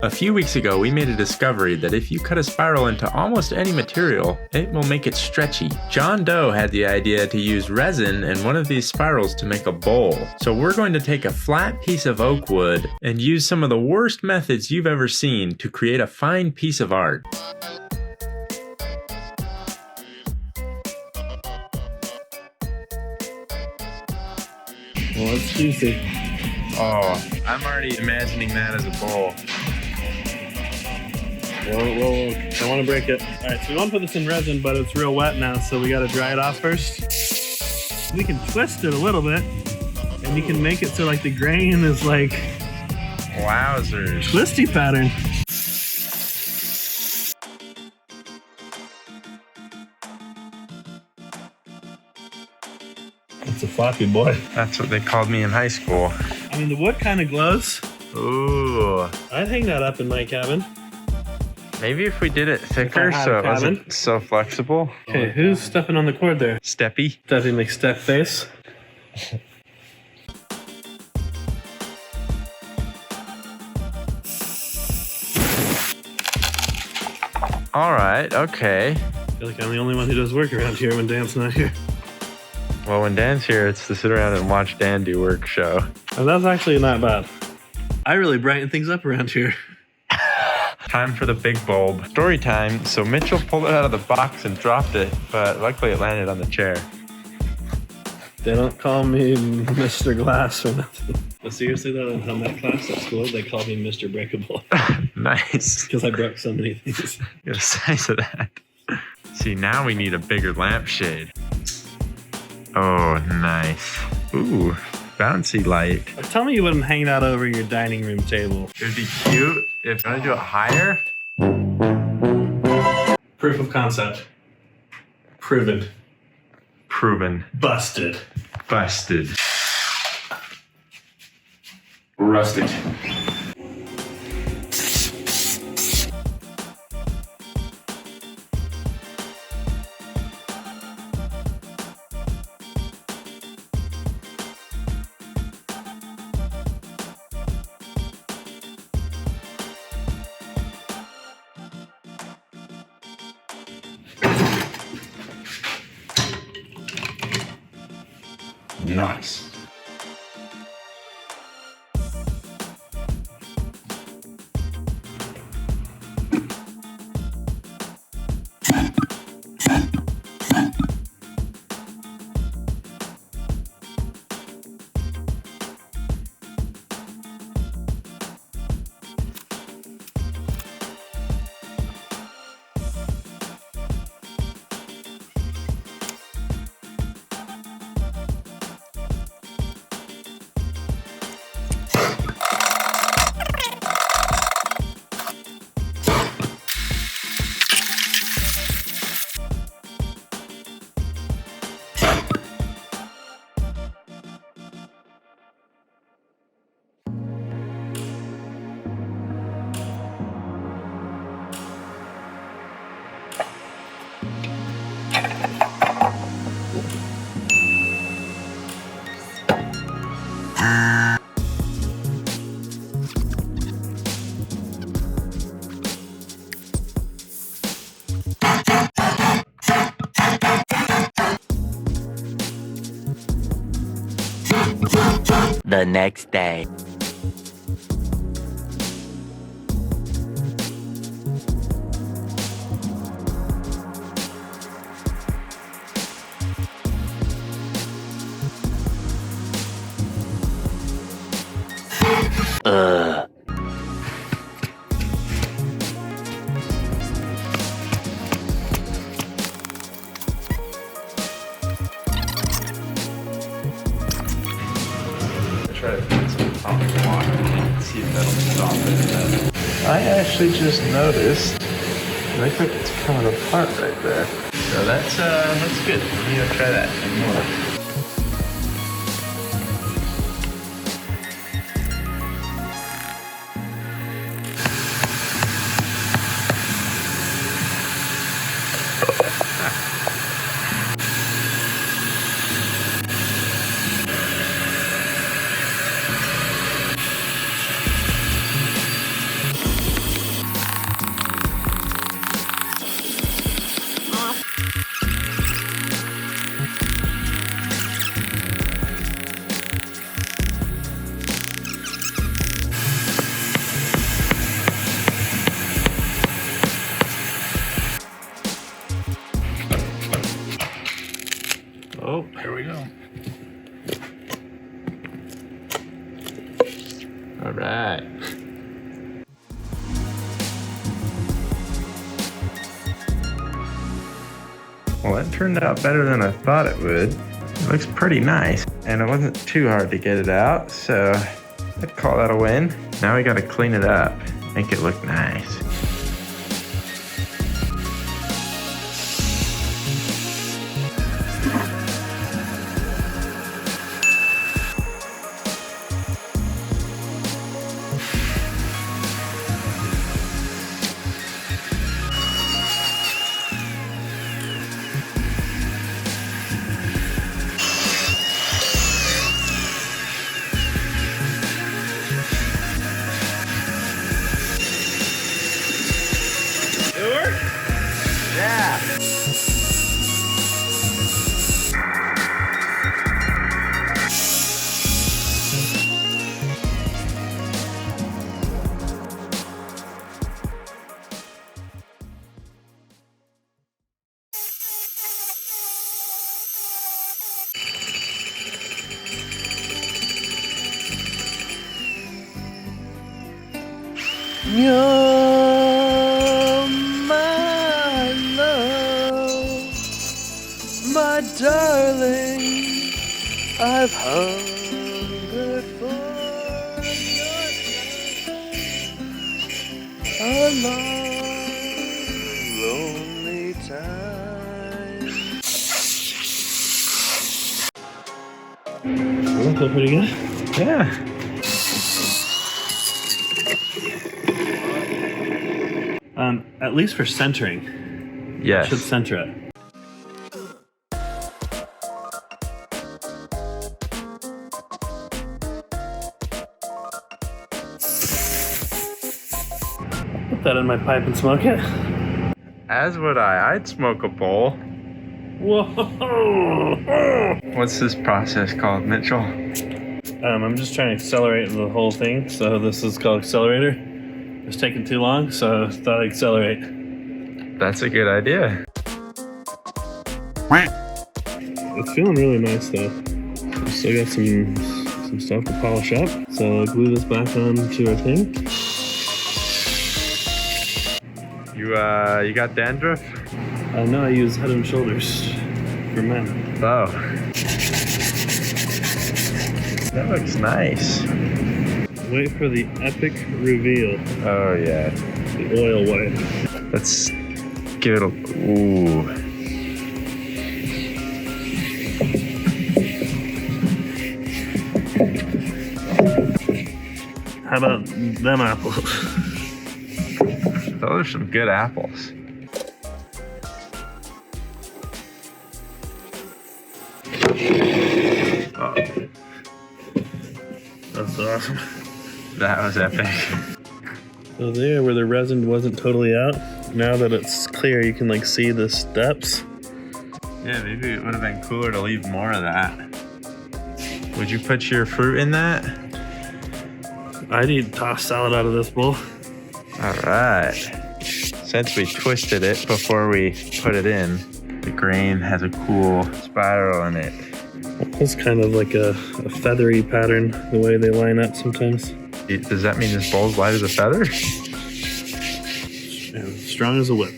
A few weeks ago, we made a discovery that if you cut a spiral into almost any material, it will make it stretchy. John Doe had the idea to use resin in one of these spirals to make a bowl. So we're going to take a flat piece of oak wood and use some of the worst methods you've ever seen to create a fine piece of art. Well, it's juicy. Oh, I'm already imagining that as a bowl. Whoa, don't want to break it. All right, so we want to put this in resin, but it's real wet now, so we got to dry it off first. We can twist it a little bit, and you can make it so like the grain is like Wowzers. twisty pattern. It's a floppy boy. That's what they called me in high school. I mean, the wood kind of glows. Ooh. I'd hang that up in my cabin. Maybe if we did it thicker so it wasn't so flexible. Okay, who's stepping on the cord there? Steppy. Steppy like step face. All right, okay. I feel like I'm the only one who does work around here when Dan's not here. Well, when Dan's here, it's to sit around and watch Dan do work show. And that's actually not bad. I really brighten things up around here. Time for the big bulb. Story time. So Mitchell pulled it out of the box and dropped it, but luckily it landed on the chair. They don't call me Mr. Glass or nothing. But seriously though, in home ec class at school, they called me Mr. Breakable. Nice. Because I broke so many things. Get a size of that. See, now we need a bigger lampshade. Oh, nice. Ooh, bouncy light. Tell me you wouldn't hang that over your dining room table. It'd be cute if you want to do it higher. Proof of concept. Proven. Proven. Busted. Busted. Rusted. Nice. The next day. Try to put some tonic water in it and see if that'll soften it up. I actually just noticed, it looks like it's coming apart right there. So that's good. I'm gonna try that some more. we go. All right. Well, that turned out better than I thought it would. It looks pretty nice, and it wasn't too hard to get it out, so I'd call that a win. Now we gotta clean it up, make it look nice. Yeah. You're my love, my darling. I've hungered for your touch a long, lonely time. That feel pretty good. Yeah. At least for centering. Yes. Should center it. Put that in my pipe and smoke it. As would I. I'd smoke a bowl. Whoa! What's this process called, Mitchell? I'm just trying to accelerate the whole thing, so this is called accelerator. It's taking too long, so I thought I'd accelerate. That's a good idea. It's feeling really nice though. Still got some stuff to polish up. So I'll glue this back onto our thing. You got dandruff? No, I use Head and Shoulders for men. Oh. That looks nice. Wait for the epic reveal. Oh yeah. The oil wipe. Let's give it a, ooh. How about them apples? Those are some good apples. Oh, That's awesome. that was epic. So there, where the resin wasn't totally out, now that it's clear, you can like see the steps. Yeah, maybe it would have been cooler to leave more of that. Would you put your fruit in that? I'd eat tossed salad out of this bowl. All right. Since we twisted it before we put it in, the grain has a cool spiral in it. It's kind of like a feathery pattern, the way they line up sometimes. Does that mean this bowl's light as a feather? And strong as a whip.